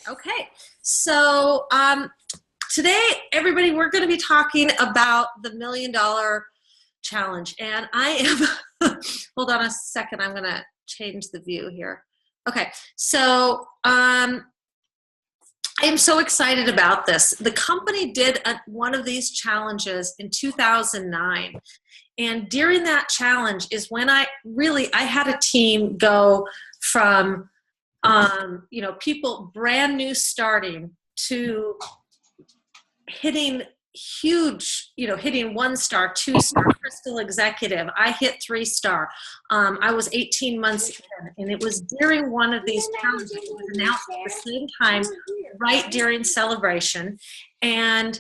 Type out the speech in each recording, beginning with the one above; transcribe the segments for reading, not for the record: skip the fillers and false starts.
Okay, so today, everybody, we're going to be talking about the $1 million challenge. And I am, hold on a second, I'm going to change the view here. Okay, so I am so excited about this. The company did one of these challenges in 2009. And during that challenge is when I had a team go from people brand new starting to hitting huge, hitting 1 star, 2 star, crystal executive. I hit 3 star. I was 18 months in, and it was during one of these challenges. It was announced at the same time, right during celebration, and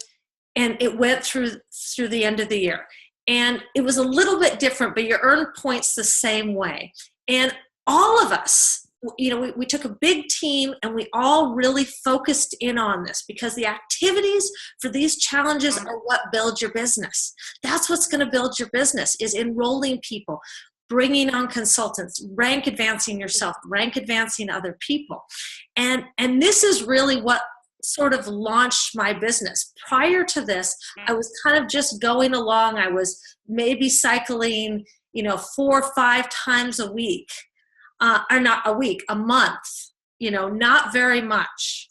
it went through the end of the year. And it was a little bit different, but you earn points the same way. And all of us, we took a big team and we all really focused in on this because the activities for these challenges are what build your business. That's what's going to build your business, is enrolling people, bringing on consultants, rank advancing yourself, rank advancing other people. And this is really what sort of launched my business. Prior to this, I was kind of just going along. I was maybe cycling, 4 or 5 times a week. Or not a week, a month, not very much.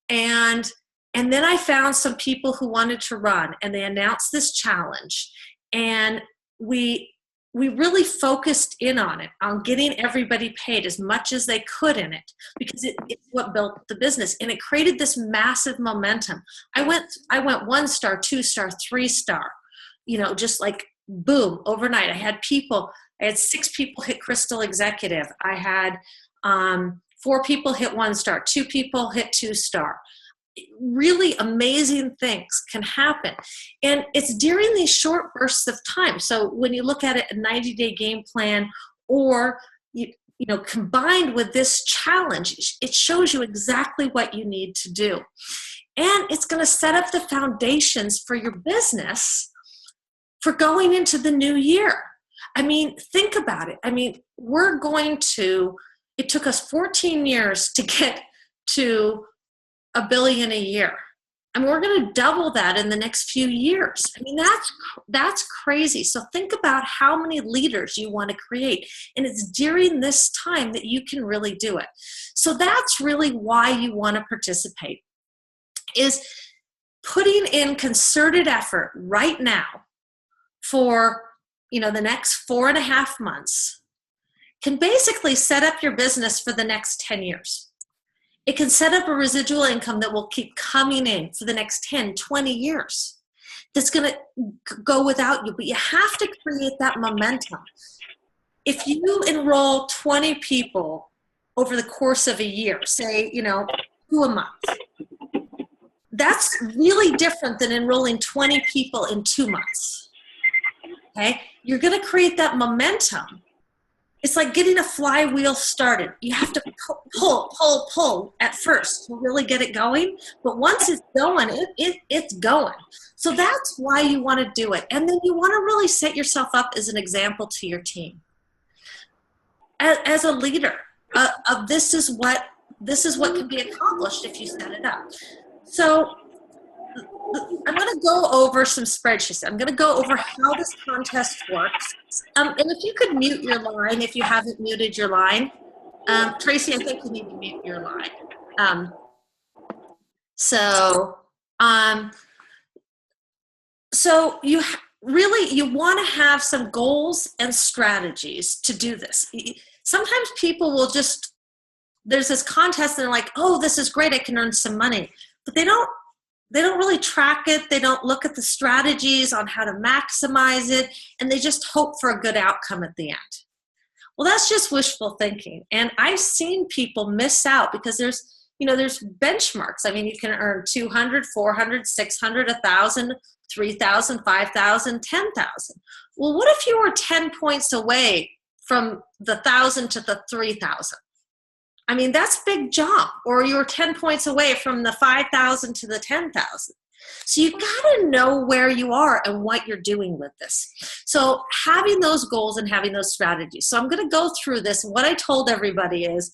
And then I found some people who wanted to run, and they announced this challenge. And we really focused in on it, on getting everybody paid as much as they could in it, because it's what built the business. And it created this massive momentum. I went 1 star, 2 star, 3 star, just like boom, overnight. I had 6 people hit crystal executive. I had 4 people hit 1 star, 2 people hit 2 star. Really amazing things can happen. And it's during these short bursts of time. So when you look at it, a 90-day game plan, or combined with this challenge, it shows you exactly what you need to do. And it's going to set up the foundations for your business for going into the new year. I mean, think about it. I mean, it took us 14 years to get to $1 billion a year. And we're going to double that in the next few years. I mean, that's crazy. So think about how many leaders you want to create. And it's during this time that you can really do it. So that's really why you want to participate, is putting in concerted effort right now for the next 4.5 months can basically set up your business for the next 10 years. It can set up a residual income that will keep coming in for the next 10, 20 years. That's going to go without you, but you have to create that momentum. If you enroll 20 people over the course of a year, say, 2 a month, that's really different than enrolling 20 people in 2 months. Okay, you're going to create that momentum. It's like getting a flywheel started. You have to pull at first to really get it going. But once it's going, it's going. So that's why you want to do it. And then you want to really set yourself up as an example to your team. As a leader, this is what can be accomplished if you set it up. So I'm going to go over some spreadsheets. I'm going to go over how this contest works. And if you could mute your line, if you haven't muted your line. Tracy, I think you need to mute your line. So you want to have some goals and strategies to do this. Sometimes people will there's this contest and they're like, oh, this is great, I can earn some money. But they don't really track it. They don't look at the strategies on how to maximize it, and they just hope for a good outcome at the end. Well, that's just wishful thinking. And I've seen people miss out because there's benchmarks. I mean, you can earn 200, 400, 600, 1,000, 3,000, 5,000, 10,000. Well, what if you were 10 points away from the 1,000 to the 3,000? I mean, that's a big jump. Or you're 10 points away from the 5,000 to the 10,000. So you got to know where you are and what you're doing with this. So having those goals and having those strategies. So I'm going to go through this. What I told everybody is,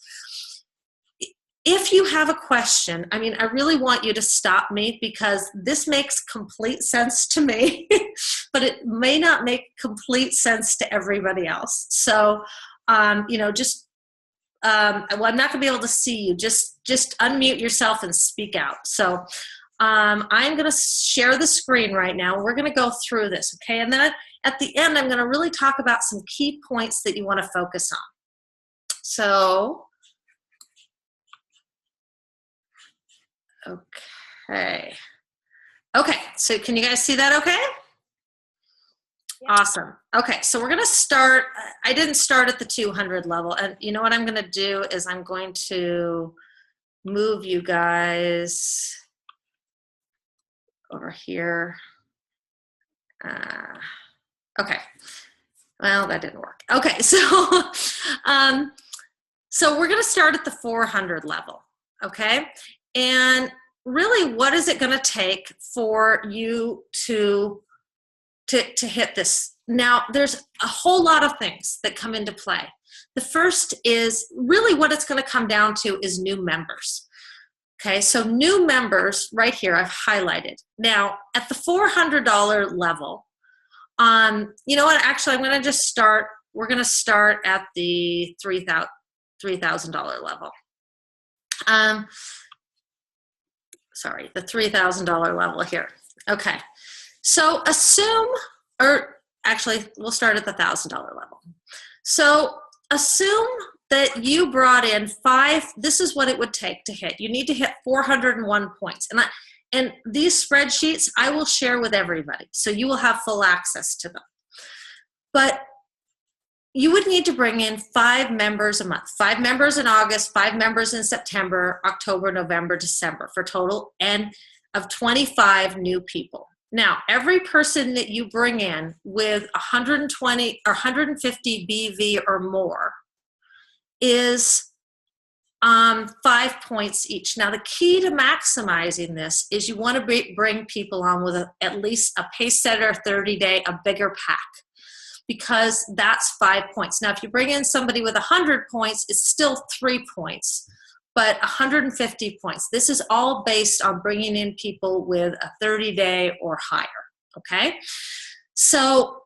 if you have a question, I mean, I really want you to stop me because this makes complete sense to me, but it may not make complete sense to everybody else. So, you know, just, well, I'm not gonna be able to see you. Just unmute yourself and speak out. So I'm gonna share the screen right now. We're gonna go through this, okay? And then at the end, I'm gonna really talk about some key points that you wanna focus on. So, okay. Okay, so can you guys see that okay? Yeah. Awesome. Okay, so we're gonna start, I didn't start at the 200 level, and you know what I'm gonna do is I'm going to move you guys over here. Okay, well, that didn't work. Okay, so, so we're gonna start at the 400 level, okay? And really, what is it gonna take for you to hit this? Now, there's a whole lot of things that come into play. The first is really what it's gonna come down to is new members. Okay, so new members right here, I've highlighted. Now, at the $400 level, you know what, actually, I'm gonna just start, we're gonna start at the $3,000 level. Sorry, the $3,000 level here. Okay, so assume, or actually, we'll start at the $1,000 level. So assume that you brought in this is what it would take to hit. You need to hit 401 points. And these spreadsheets, I will share with everybody, so you will have full access to them. But you would need to bring in 5 members a month, 5 members in August, 5 members in September, October, November, December, for total and of 25 new people. Now, every person that you bring in with 120 or 150 BV or more is 5 points each. Now, the key to maximizing this is you want to bring people on with at least a pace setter 30-day, a bigger pack, because that's 5 points. Now, if you bring in somebody with 100 points, it's still 3 points, but 150 points. This is all based on bringing in people with a 30-day or higher, okay? So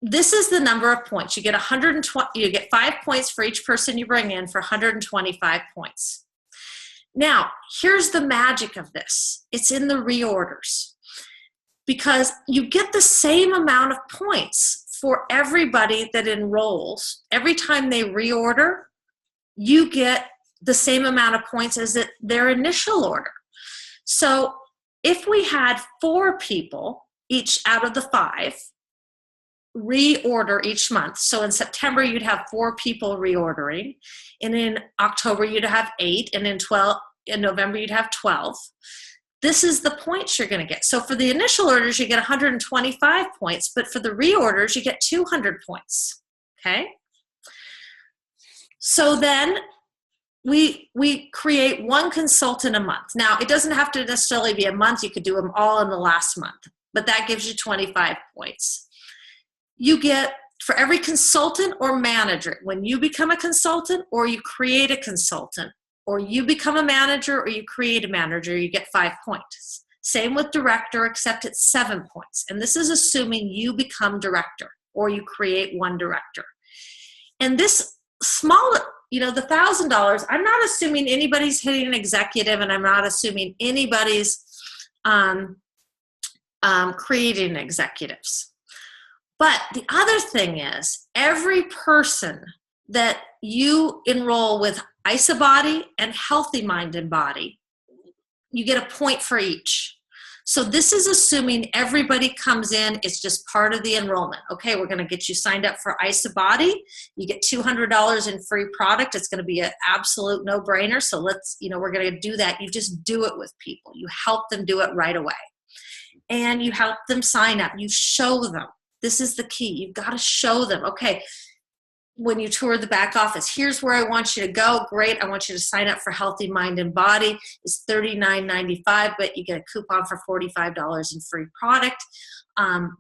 this is the number of points. You get 120, you get 5 points for each person you bring in for 125 points. Now, here's the magic of this. It's in the reorders, because you get the same amount of points for everybody that enrolls. Every time they reorder, you get the same amount of points as their initial order. So if we had 4 people, each out of the 5, reorder each month. So in September, you'd have 4 people reordering. And in October, you'd have 8. And in November, you'd have 12. This is the points you're going to get. So for the initial orders, you get 125 points, but for the reorders, you get 200 points, okay? So then we create 1 consultant a month. Now, it doesn't have to necessarily be a month. You could do them all in the last month, but that gives you 25 points. You get, for every consultant or manager, when you become a consultant or you create a consultant, or you become a manager or you create a manager, you get 5 points. Same with director, except it's 7 points. And this is assuming you become director or you create 1 director. And this small, you know, the $1,000, I'm not assuming anybody's hitting an executive, and I'm not assuming anybody's creating executives. But the other thing is, every person that you enroll with IsaBody and Healthy Mind and Body, you get a point for each. So this is assuming everybody comes in, it's just part of the enrollment. Okay, we're gonna get you signed up for IsaBody. You get $200 in free product. It's gonna be an absolute no-brainer. So let's, you know, we're gonna do that. You just do it with people. You help them do it right away. And you help them sign up. You show them. This is the key. You've gotta show them, okay, when you tour the back office, here's where I want you to go. Great, I want you to sign up for Healthy Mind and Body. It's $39.95, but you get a coupon for $45 in free product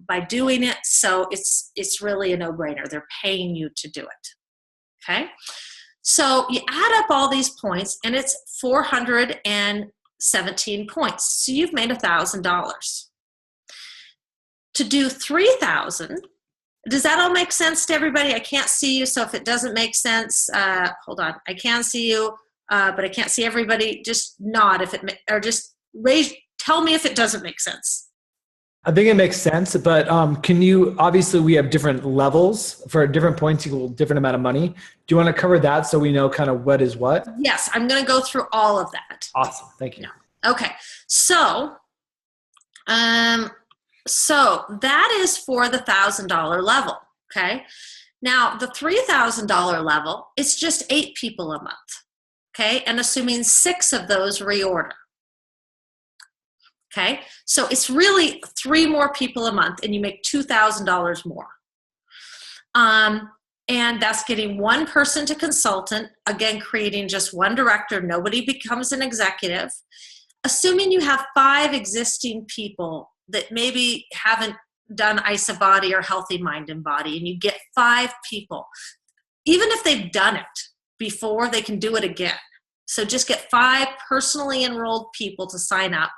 by doing it. So it's really a no-brainer. They're paying you to do it, okay? So you add up all these points, and it's 417 points. So you've made $1,000. To do 3,000, does that all make sense to everybody? I can't see you, so if it doesn't make sense, hold on. I can see you, but I can't see everybody. Just nod if it, or just tell me if it doesn't make sense. I think it makes sense, but can you, obviously we have different levels for different points equal different amount of money. Do you want to cover that so we know kind of what is what? Yes, I'm going to go through all of that. Awesome, thank you. Yeah. Okay, so that is for the $1,000 level, okay? Now, the $3,000 level, it's just 8 people a month, okay? And assuming 6 of those reorder. Okay, so it's really 3 more people a month and you make $2,000 more. And that's getting 1 person to consultant, again, creating just 1 director, nobody becomes an executive. Assuming you have 5 existing people that maybe haven't done IsaBody or Healthy Mind and Body, and you get 5 people. Even if they've done it before, they can do it again. So just get 5 personally enrolled people to sign up,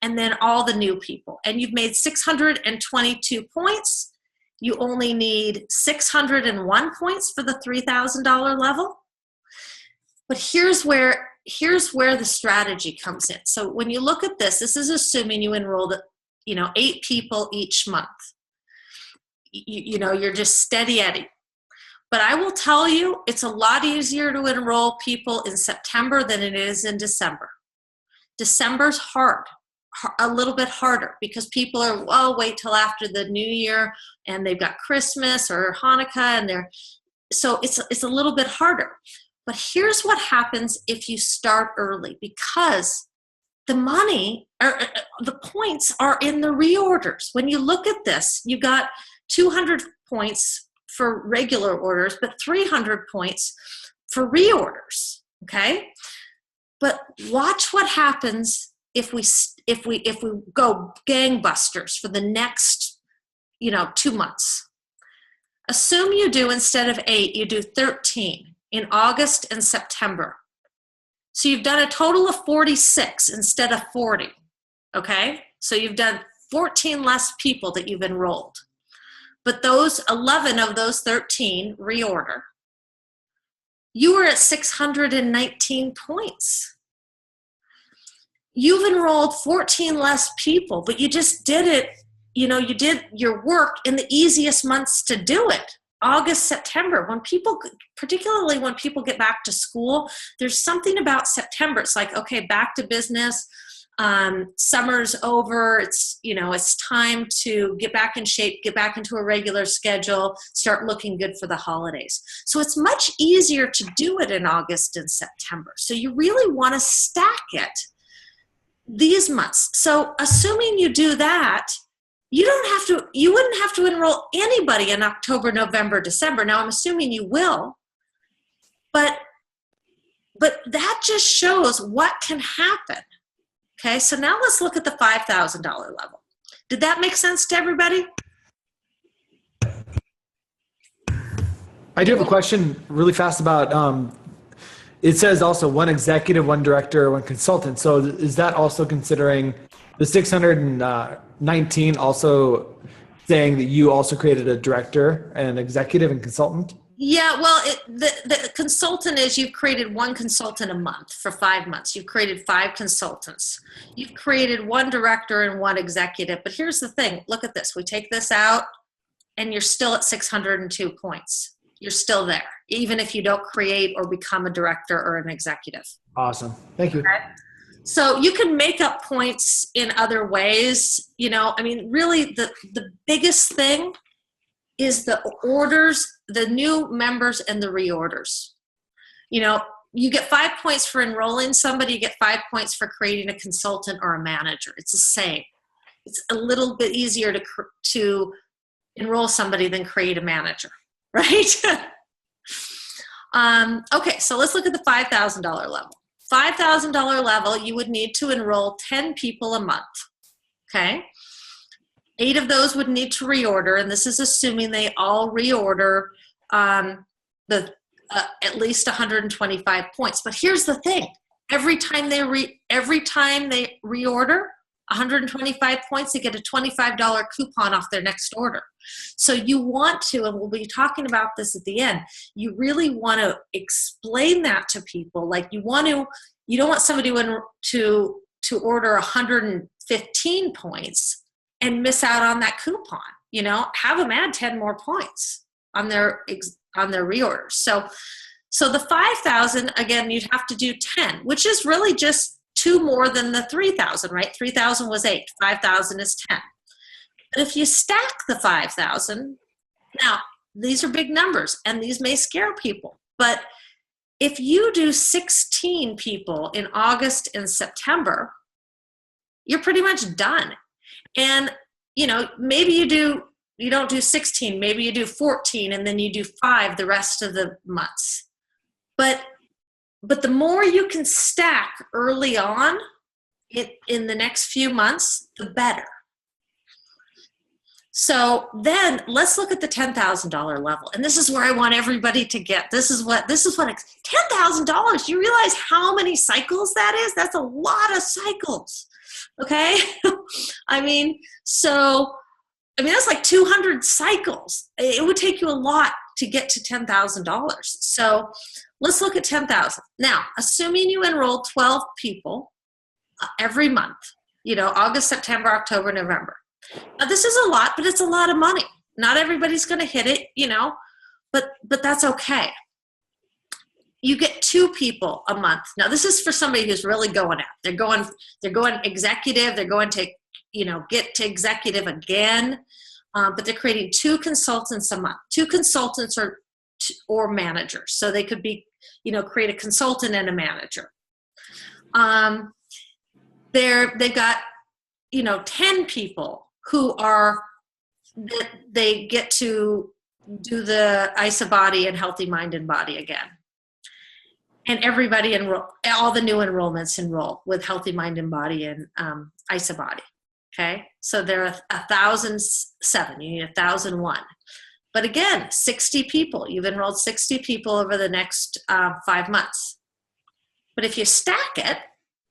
and then all the new people. And you've made 622 points. You only need 601 points for the $3,000 level. But here's where the strategy comes in. So when you look at this, this is assuming you enrolled, 8 people each month. You're just steady Eddie. But I will tell you, it's a lot easier to enroll people in September than it is in December. December's hard. A little bit harder because people are, well, wait till after the new year and they've got Christmas or Hanukkah, and so it's a little bit harder. But here's what happens if you start early, because the money or the points are in the reorders. When you look at this, you got 200 points for regular orders, but 300 points for reorders. Okay, but watch what happens if we go gangbusters for the next 2 months. Assume you do, instead of 8, you do 13 in August and September. So you've done a total of 46 instead of 40, okay? So you've done 14 less people that you've enrolled. But those 11 of those 13 reorder. You were at 619 points. You've enrolled 14 less people, but you just did it, you did your work in the easiest months to do it. August, September, particularly when people get back to school, there's something about September. It's like, okay, back to business. Summer's over. It's time to get back in shape, get back into a regular schedule, start looking good for the holidays. So it's much easier to do it in August and September. So you really want to stack it these months. So assuming you do that, you wouldn't have to enroll anybody in October, November, December. Now I'm assuming you will, but that just shows what can happen. Okay, so now let's look at the $5,000 level. Did that make sense to everybody? I do have a question really fast about, it says also 1 executive, 1 director, 1 consultant. So is that also considering the 619 also saying that you also created a director and an executive and consultant? Yeah, well, the consultant is, you've created 1 consultant a month for 5 months. You've created 5 consultants. You've created 1 director and 1 executive. But here's the thing. Look at this. We take this out, and you're still at 602 points. You're still there, even if you don't create or become a director or an executive. Awesome. Thank you. Okay? So you can make up points in other ways. Really the biggest thing is the orders, the new members and the reorders. You get 5 points for enrolling somebody, you get 5 points for creating a consultant or a manager. It's the same. It's a little bit easier to enroll somebody than create a manager, right? Okay, so let's look at the $5,000 level. $5,000 level, you would need to enroll 10 people a month, okay? 8 of those would need to reorder, and this is assuming they all reorder the at least 125 points. But here's the thing: every time they reorder 125 points, they get a $25 coupon off their next order. So you want to, and we'll be talking about this at the end, you really want to explain that to people. Like you don't want somebody to order 115 points and miss out on that coupon. Have them add 10 more points on their reorders. So the 5,000, again, you'd have to do 10, which is really just 2 more than the 3,000, right? 3,000 was 8, 5,000 is 10. But if you stack the 5,000, now these are big numbers and these may scare people, but if you do 16 people in August and September, you're pretty much done. And, maybe you don't do 16, maybe you do 14 and then you do 5 the rest of the months. But the more you can stack early on in the next few months, the better. So then let's look at the $10,000 level. And this is where I want everybody to get. This is what $10,000. You realize how many cycles that is? That's a lot of cycles. Okay. That's like 200 cycles. It would take you a lot to get to $10,000. So let's look at 10,000. Now, assuming you enroll 12 people every month, August, September, October, November. Now, this is a lot, but it's a lot of money. Not everybody's going to hit it, but that's okay. You get 2 people a month. Now, this is for somebody who's really going out. They're going executive. They're going to, get to executive again. But they're creating 2 consultants a month. 2 consultants or managers. So they could be, create a consultant and a manager. They've got, 10 people who they get to do the IsaBody and Healthy Mind and Body again. And everybody all the new enrollments enroll with Healthy Mind and Body and IsaBody. Okay, so there are 1,007. You need 1,001. But again, 60 people. You've enrolled 60 people over the next 5 months. But if you stack it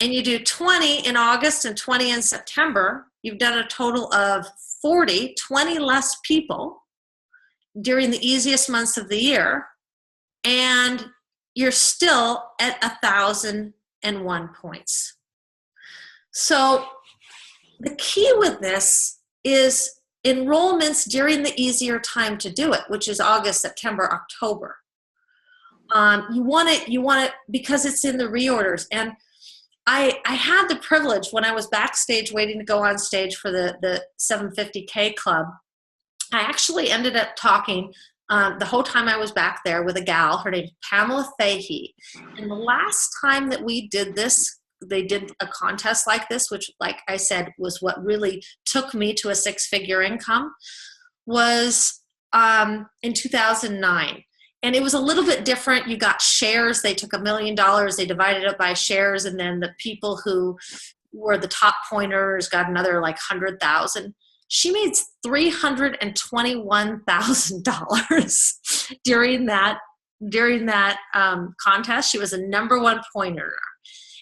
and you do 20 in August and 20 in September, you've done a total of 20 less people during the easiest months of the year, and you're still at 1,001 points. So the key with this is enrollments during the easier time to do it, which is August, September, October. You want it because it's in the reorders. And I had the privilege when I was backstage waiting to go on stage for the 750K Club. I actually ended up talking the whole time I was back there with a gal. Her name's Pamela Fahey. And the last time that we did this, they did a contest like this, which, like I said, was what really took me to a 6-figure income, was in 2009. And it was a little bit different. You got shares. They took $1 million. They divided it by shares. And then the people who were the top pointers got another like 100,000. She made $321,000 during that contest. She was a #1 pointer.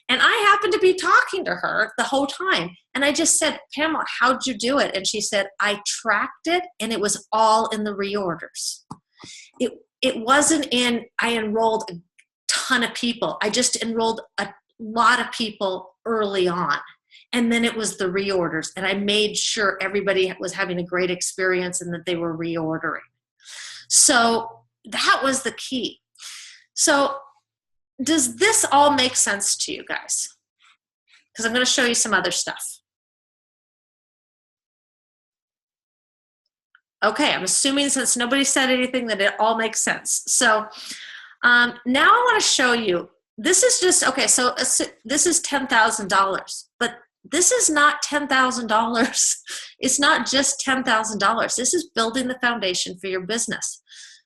And I happened to be talking to her the whole time. And I just said, Pamela, how'd you do it? And she said, I tracked it and it was all in the reorders. It wasn't I enrolled a ton of people. I just enrolled a lot of people early on. And then it was the reorders. And I made sure everybody was having a great experience and that they were reordering. So that was the key. So does this all make sense to you guys? Because I'm going to show you some other stuff. Okay, I'm assuming since nobody said anything that it all makes sense. So now I want to show you, this is just, okay, so this is $10,000, but this is not $10,000. It's not just $10,000. This is building the foundation for your business.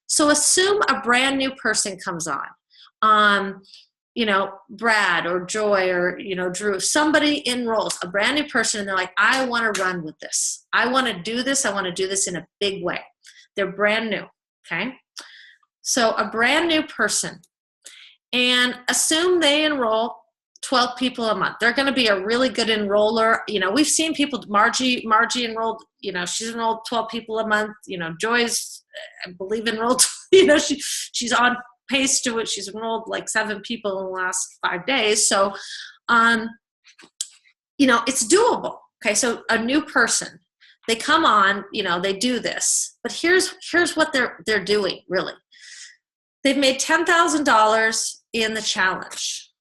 So assume a brand new person comes on. Brad or Joy or, Drew, somebody enrolls, a brand new person, and they're like, I want to run with this. I want to do this. I want to do this in a big way. They're brand new. Okay. So a brand new person, and assume they enroll 12 people a month. They're going to be a really good enroller. You know, we've seen people, Margie enrolled, you know, she's enrolled 12 people a month. You know, Joy's, I believe, enrolled, you know, she's on pace to it. She's enrolled like 7 people in the last 5 days. So, you know, it's doable. Okay. So a new person, they come on, you know, they do this, but here's what they're doing really. They've made $10,000 in the challenge.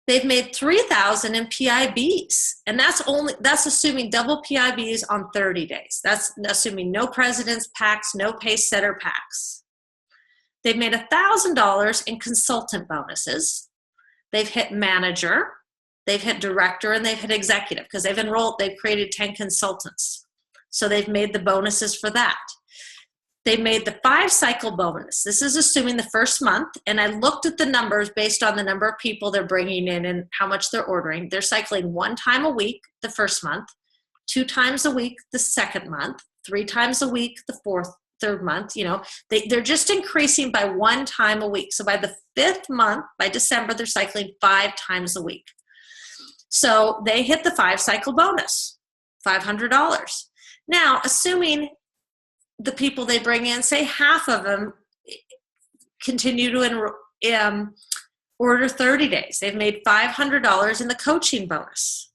They've made $3,000 in PIBs, and that's assuming double PIBs on 30 days. That's assuming no president's packs, no pace setter packs. They've made $1,000 in consultant bonuses. They've hit manager, they've hit director, and they've hit executive because they've created 10 consultants. So they've made the bonuses for that. They made the 5-cycle bonus. This is assuming the first month, and I looked at the numbers based on the number of people they're bringing in and how much they're ordering. They're cycling 1 time a week the first month, 2 times a week the second month, 3 times a week the third month. You know, they're just increasing by 1 time a week. So by the 5th month, by December, they're cycling 5 times a week. So they hit the 5-cycle bonus, $500. Now, assuming the people they bring in, say half of them continue to order 30 days. They've made $500 in the coaching bonus.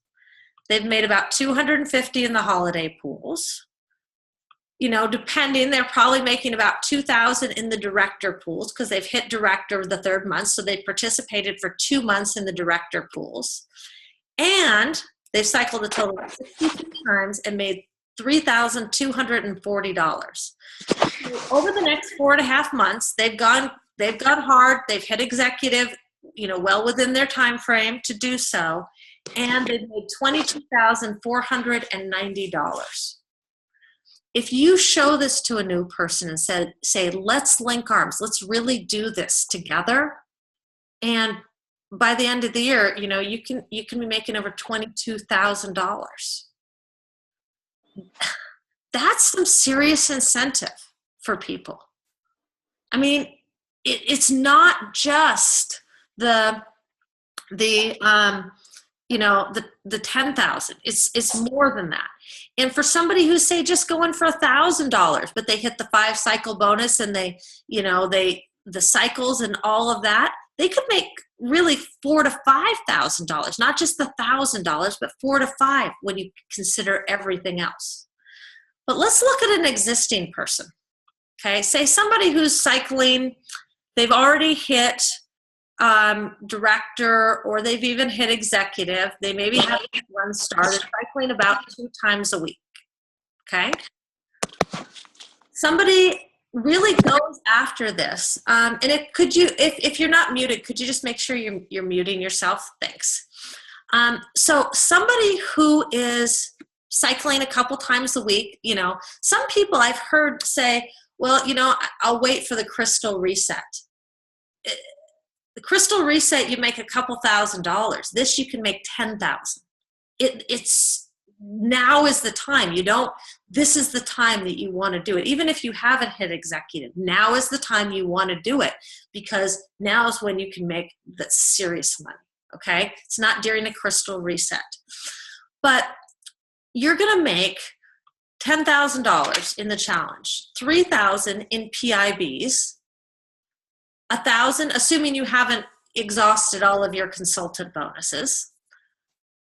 They've made about $250 in the holiday pools. You know, depending, they're probably making about $2,000 in the director pools because they've hit director the 3rd month. So they've participated for 2 months in the director pools. And they've cycled a total of 62 times and made $3,240. Over the next 4.5 months, they've gone hard. They've hit executive, you know, well within their time frame to do so, and they've made $22,490. If you show this to a new person and say, let's link arms, let's really do this together, and by the end of the year, you know, you can be making over $22,000. That's some serious incentive for people. I mean, it's not just the 10,000. It's more than that. And for somebody who's say just going for $1,000, but they hit the 5-cycle bonus and the cycles and all of that, they could make really $4,000 to $5,000, not just the $1,000, but $4,000 to $5,000 when you consider everything else. But let's look at an existing person. Okay, say somebody who's cycling, they've already hit director, or they've even hit executive. They maybe have 1 star. They're cycling about 2 times a week. Okay, somebody really goes after this, and if you're not muted, could you just make sure you're muting yourself? Thanks. So somebody who is cycling a couple times a week, you know, some people I've heard say, well, you know, I'll wait for the crystal reset. The crystal reset, you make a couple $1,000. This, you can make $10,000. It's now is the time. This is the time that you want to do it. Even if you haven't hit executive, now is the time you want to do it, because now is when you can make the serious money. Okay. It's not during a crystal reset, but you're going to make $10,000 in the challenge, $3,000 in PIBs, $1,000, assuming you haven't exhausted all of your consultant bonuses.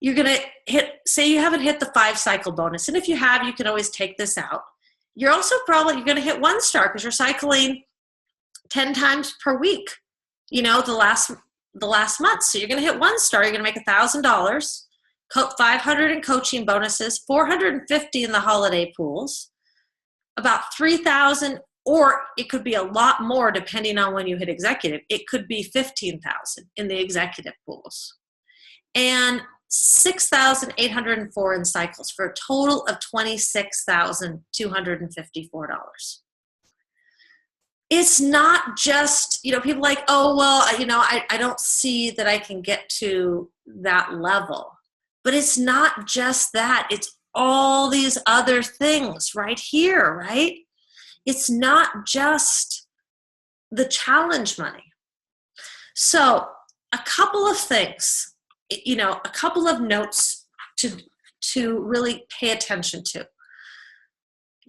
You're going to say you haven't hit the 5-cycle bonus. And if you have, you can always take this out. You're also you're going to hit 1 star because you're cycling 10 times per week, you know, the last month. So you're going to hit 1 star. You're going to make $1,000. $500 in coaching bonuses, $450 in the holiday pools, about $3,000, or it could be a lot more depending on when you hit executive. It could be $15,000 in the executive pools, and $6,804 in cycles, for a total of $26,254. It's not just, you know, people like, oh, well, you know, I don't see that I can get to that level. But it's not just that. It's all these other things right here, right? It's not just the challenge money. So a couple of things, a couple of notes to really pay attention to.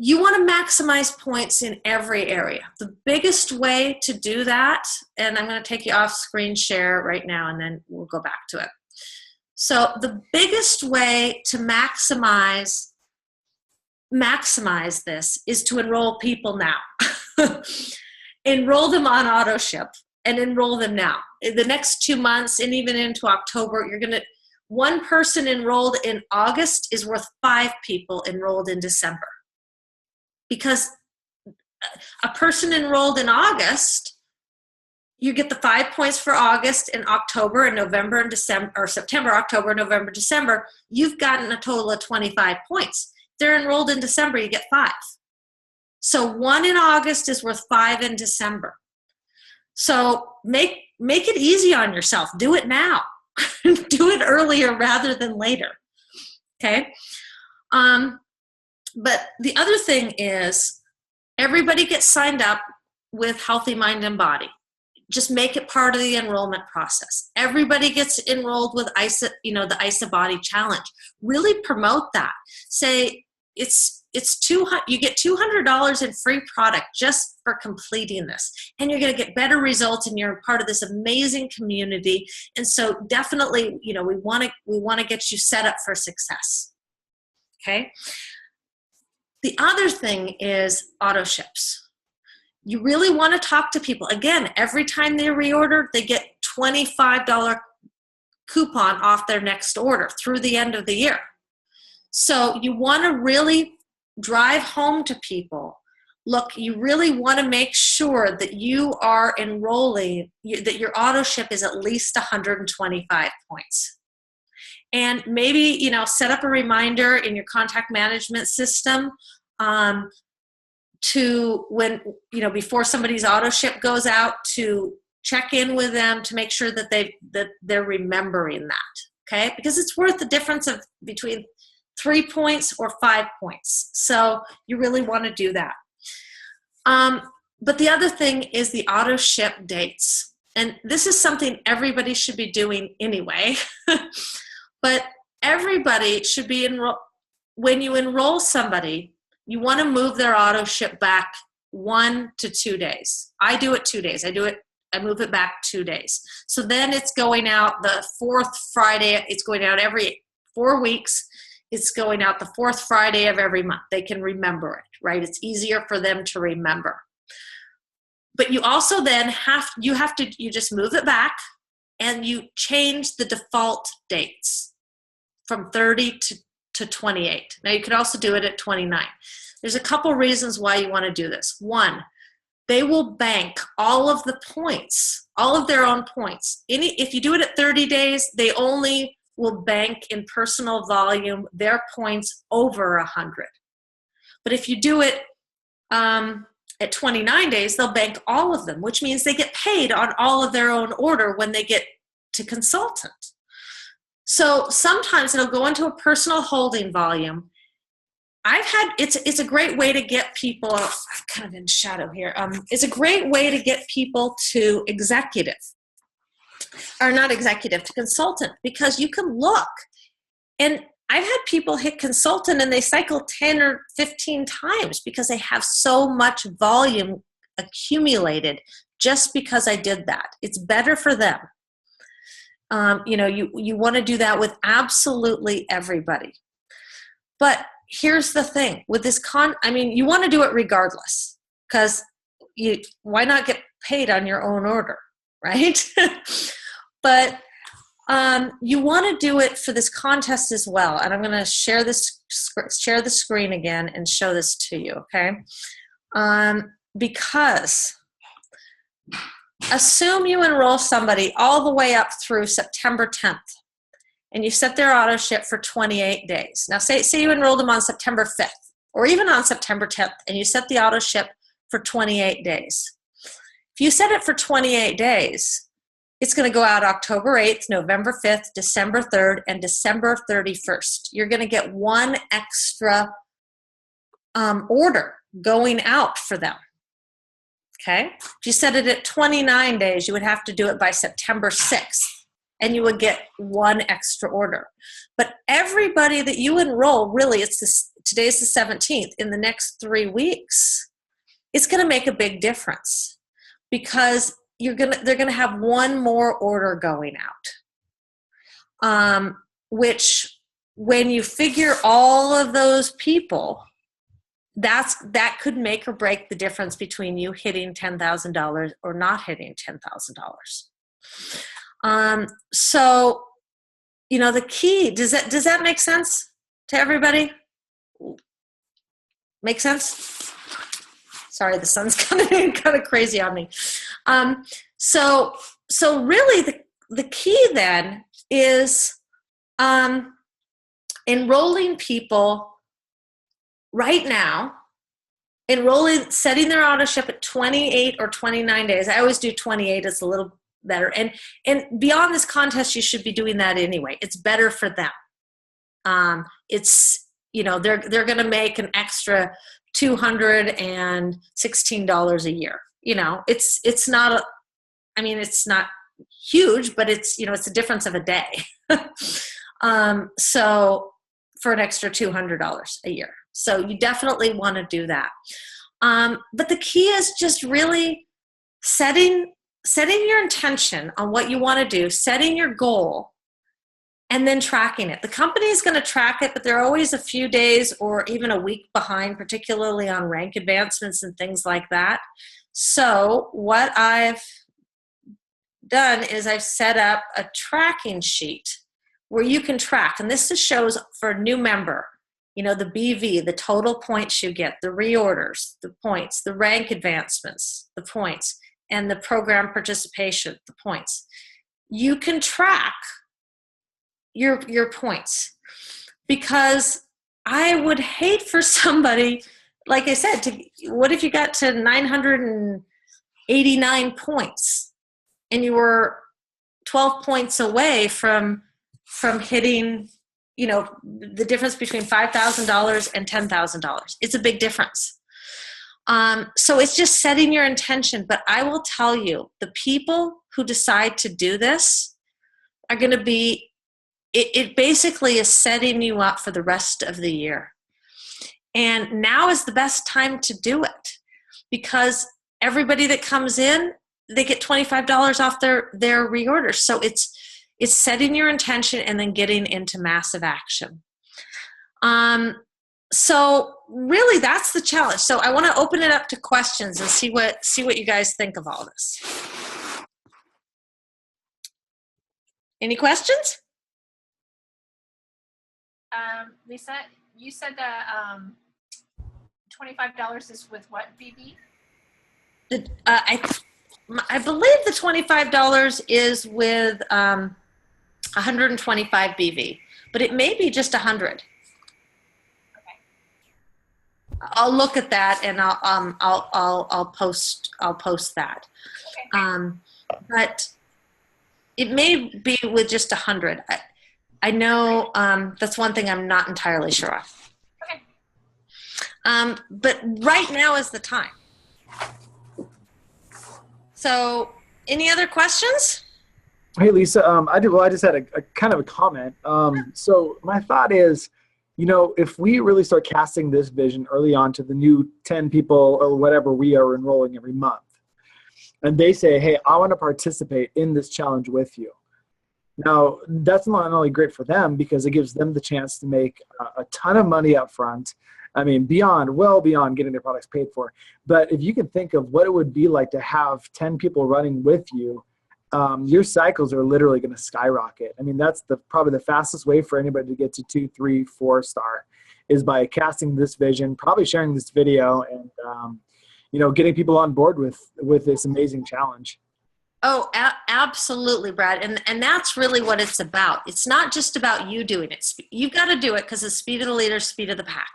You want to maximize points in every area. The biggest way to do that, and I'm going to take you off screen share right now and then we'll go back to it. So the biggest way to maximize this is to enroll people now. Enroll them on AutoShip and enroll them now. In the next 2 months and even into October, one person enrolled in August is worth 5 people enrolled in December. Because a person enrolled in August, you get the 5 points for August and October and November and December, or September, October, November, December. You've gotten a total of 25 points. They're enrolled in December, you get 5. So 1 in August is worth 5 in December. So make it easy on yourself. Do it now. Do it earlier rather than later. Okay? But the other thing is everybody gets signed up with Healthy Mind and Body. Just make it part of the enrollment process. Everybody gets enrolled with ISA, the ISA Body Challenge. Really promote that. Say you get $200 in free product just for completing this, and you're going to get better results, and you're part of this amazing community. And so definitely, we want to get you set up for success. Okay. The other thing is AutoShips. You really want to talk to people. Again, every time they reorder, they get $25 coupon off their next order through the end of the year. So you want to really drive home to people. Look, you really want to make sure that you are enrolling, that your AutoShip is at least 125 points. And maybe, set up a reminder in your contact management system to when, before somebody's AutoShip goes out, to check in with them to make sure that they're remembering that, okay? Because it's worth the difference of between 3 points or 5 points. So you really want to do that. But the other thing is the AutoShip dates. And this is something everybody should be doing anyway. But everybody should be when you enroll somebody, you want to move their AutoShip back 1 to 2 days. I do it 2 days. I move it back 2 days. So then it's going out the 4th Friday. It's going out every 4 weeks. It's going out the 4th Friday of every month. They can remember it, right? It's easier for them to remember. But you also then you just move it back and you change the default dates from 30 to 28. Now you could also do it at 29. There's a couple reasons why you want to do this. One, they will bank all of the points, all of their own points. If you do it at 30 days, they only will bank in personal volume their points over 100. But if you do it at 29 days, they'll bank all of them, which means they get paid on all of their own order when they get to consultant. So sometimes it'll go into a personal holding volume. It's a great way to get people, I'm kind of in shadow here. It's a great way to get people to executive, or not executive, to consultant, because you can look. And I've had people hit consultant and they cycle 10 or 15 times because they have so much volume accumulated just because I did that. It's better for them. You want to do that with absolutely everybody. But here's the thing with this you want to do it regardless, because why not get paid on your own order, right? But you want to do it for this contest as well. And I'm going to share the screen again and show this to you, okay? Because assume you enroll somebody all the way up through September 10th, and you set their AutoShip for 28 days. Now, say you enrolled them on September 5th, or even on September 10th, and you set the AutoShip for 28 days. If you set it for 28 days, it's going to go out October 8th, November 5th, December 3rd, and December 31st. You're going to get one extra order going out for them. Okay. If you set it at 29 days, you would have to do it by September 6th, and you would get one extra order. But everybody that you enroll, really, today's the 17th, in the next 3 weeks, it's going to make a big difference, because they're going to have one more order going out, which, when you figure all of those people, that could make or break the difference between you hitting $10,000 or not hitting $10,000. So, the key, does that make sense to everybody? Make sense? Sorry, the sun's kind of crazy on me. So really the key then is enrolling people right now, setting their auto ship at 28 or 29 days. I always do 28. It's a little better. And beyond this contest, you should be doing that anyway. It's better for them. It's, they're going to make an extra $216 a year. It's not, it's not huge, but it's a difference of a day. So for an extra $200 a year. So you definitely want to do that. But the key is just really setting your intention on what you want to do, setting your goal, and then tracking it. The company is going to track it, but they're always a few days or even a week behind, particularly on rank advancements and things like that. So what I've done is I've set up a tracking sheet where you can track, and this shows for a new member, the BV, the total points you get, the reorders, the points, the rank advancements, the points, and the program participation, the points. You can track your points, because I would hate for somebody, like I said, what if you got to 989 points and you were 12 points away from hitting, the difference between $5,000 and $10,000. It's a big difference. So it's just setting your intention. But I will tell you, the people who decide to do this are going to be, it basically is setting you up for the rest of the year. And now is the best time to do it, because everybody that comes in, they get $25 off their reorders. So it's setting your intention and then getting into massive action. So really that's the challenge. So I want to open it up to questions and see what you guys think of all this. Any questions? Lisa, you said that $25 is with what, BB? I believe the $25 is with 125 BV, but it may be just 100. Okay. I'll look at that and I'll post that. Okay. But it may be with just 100. I know that's one thing I'm not entirely sure of. Okay. But right now is the time. So, any other questions? Hey, Lisa, I just had a kind of a comment. So my thought is, if we really start casting this vision early on to the new 10 people or whatever we are enrolling every month, and they say, hey, I want to participate in this challenge with you. Now, that's not only great for them because it gives them the chance to make a ton of money up front. Well beyond getting their products paid for. But if you can think of what it would be like to have 10 people running with you, your cycles are literally going to skyrocket. That's probably the fastest way for anybody to get to 2, 3, 4 star is by casting this vision, probably sharing this video, and getting people on board with this amazing challenge. Oh, absolutely, Brad. And that's really what it's about. It's not just about you doing it. You've got to do it because the speed of the leader, speed of the pack.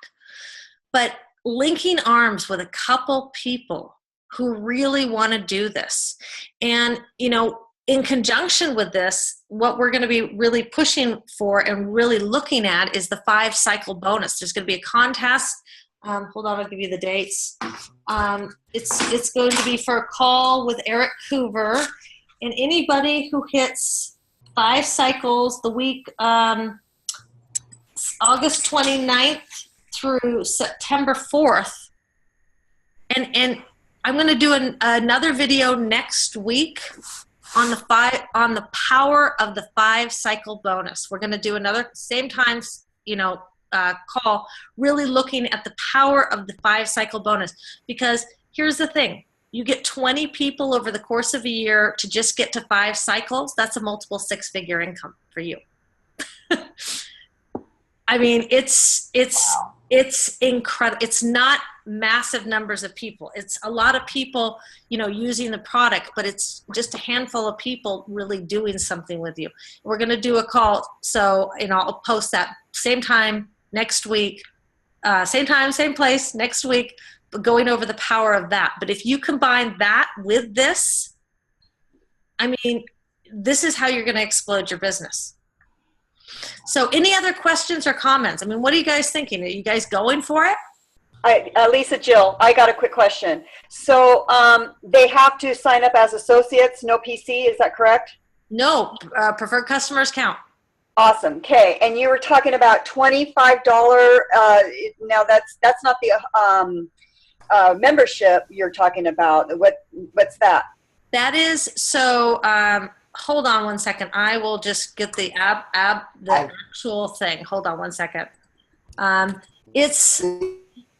But linking arms with a couple people who really want to do this. And, in conjunction with this, what we're going to be really pushing for and really looking at is the 5-cycle bonus. There's going to be a contest Hold on, I'll give you the dates. It's going to be for a call with Eric Hoover, and anybody who hits 5 cycles the week August 29th through September 4th. And I'm going to do another video next week on the power of the 5 cycle bonus. We're going to do another same time, call, really looking at the power of the 5 cycle bonus. Because here's the thing, you get 20 people over the course of a year to just get to 5 cycles. That's a multiple 6-figure income for you. I mean, it's incredible. It's not massive numbers of people. It's a lot of people, using the product, but it's just a handful of people really doing something with you. We're going to do a call. So, I'll post that same time next week, same time, same place next week, going over the power of that. But if you combine that with this, I mean, this is how you're going to explode your business. So any other questions or comments? I mean, what are you guys thinking? Are you guys going for it? Lisa, Jill, I got a quick question. So they have to sign up as associates, no PC, is that correct? No, preferred customers count. Awesome. Okay, and you were talking about $25. Now that's not the membership you're talking about. What's that? That is so. Hold on one second. I will just get the actual thing. Hold on one second. It's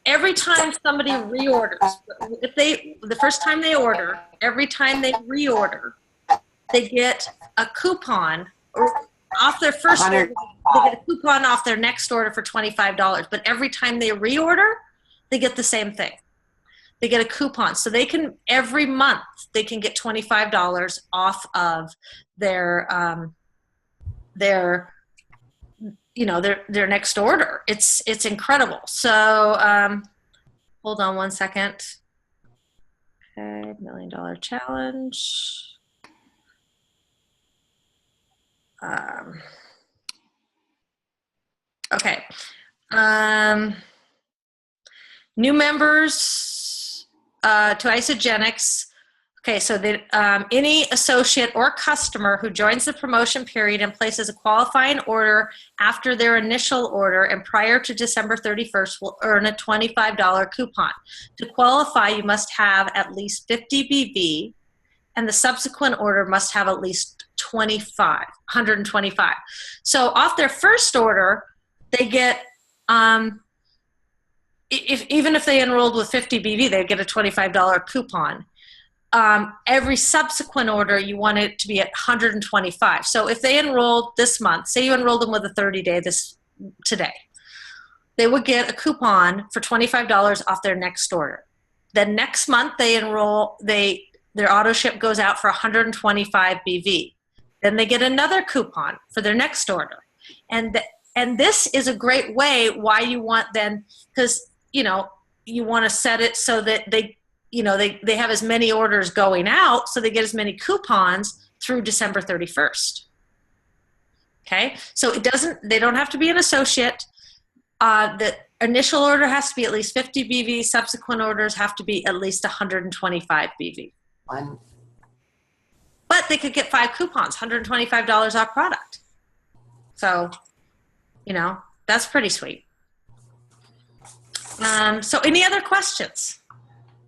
every time somebody reorders. The first time they order, every time they reorder, they get a coupon off their first order. They get a coupon off their next order for $25. But every time they reorder, they get the same thing. They get a coupon. So they can, every month, they can get $25 off of their next order. It's incredible. So hold on one second. Okay, $1 Million Challenge. Okay. New members to Isagenix. Okay, so any associate or customer who joins the promotion period and places a qualifying order after their initial order and prior to December 31st will earn a $25 coupon. To qualify, you must have at least 50 BV, and the subsequent order must have at least 125. So off their first order, they get, even if they enrolled with 50 BV, they get a $25 coupon. Every subsequent order, you want it to be at 125. So if they enrolled this month, say you enrolled them with a 30-day today, they would get a coupon for $25 off their next order. Then next month they enroll, their auto ship goes out for 125 BV. Then they get another coupon for their next order. And this is a great way why you want then, because you want to set it so that they have as many orders going out, so they get as many coupons through December 31st. Okay, so they don't have to be an associate. The initial order has to be at least 50 BV. Subsequent orders have to be at least 125 BV. But they could get 5 coupons, $125 off product. So, that's pretty sweet. So any other questions?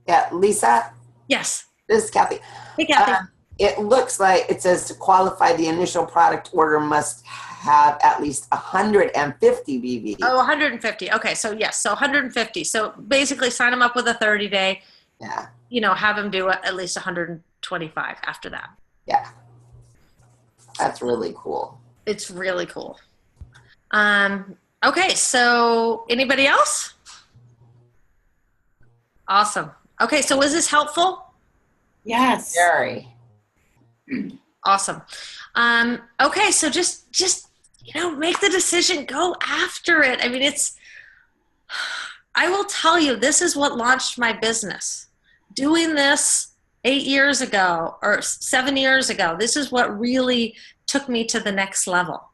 Yeah, Lisa? Yes. This is Kathy. Hey, Kathy. It looks like it says to qualify, the initial product order must have at least 150 BV. Oh, 150. Okay, so yes, so 150. So basically sign them up with a 30-day. Yeah. Have them do at least 125 after that. Yeah. That's really cool. It's really cool. Okay, so anybody else? Awesome. Okay, so was this helpful? Yes. Very. Awesome. Okay, so just make the decision, go after it. I mean, I will tell you, this is what launched my business. Doing this 8 years ago or 7 years ago, this is what really took me to the next level.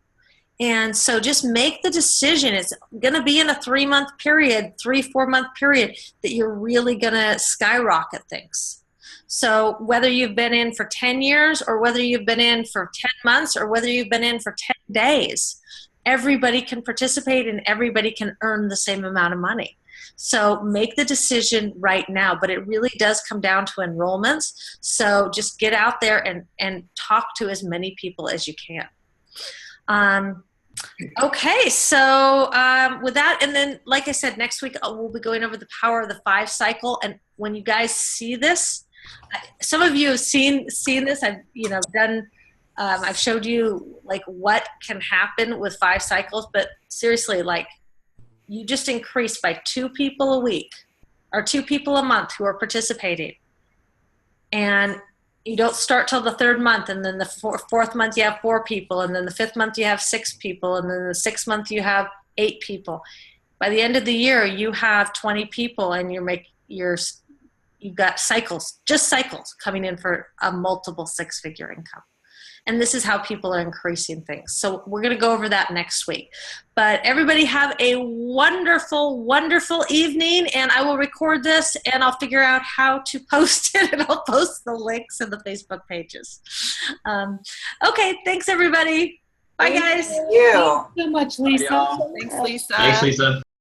And so just make the decision. It's going to be in a 3-month period, 3-4 month period that you're really going to skyrocket things. So whether you've been in for 10 years or whether you've been in for 10 months or whether you've been in for 10 days, everybody can participate and everybody can earn the same amount of money. So make the decision right now, but it really does come down to enrollments. So just get out there and talk to as many people as you can. Okay, so with that, and then like I said, next week we'll be going over the power of the 5 cycle. And when you guys see this, some of you have seen this. I've done. I've showed you like what can happen with 5 cycles, but seriously, like you just increase by 2 people a week or 2 people a month who are participating, and you don't start till the 3rd month, and then the 4th month you have 4 people, and then the 5th month you have 6 people, and then the 6th month you have 8 people. By the end of the year, you have 20 people, and you've got cycles, just cycles coming in for a multiple 6-figure income. And this is how people are increasing things. So we're going to go over that next week. But everybody have a wonderful, wonderful evening. And I will record this and I'll figure out how to post it. And I'll post the links in the Facebook pages. Okay, thanks everybody. Bye guys. Thank you. So much, Lisa. Thanks, Lisa. Thanks, Lisa.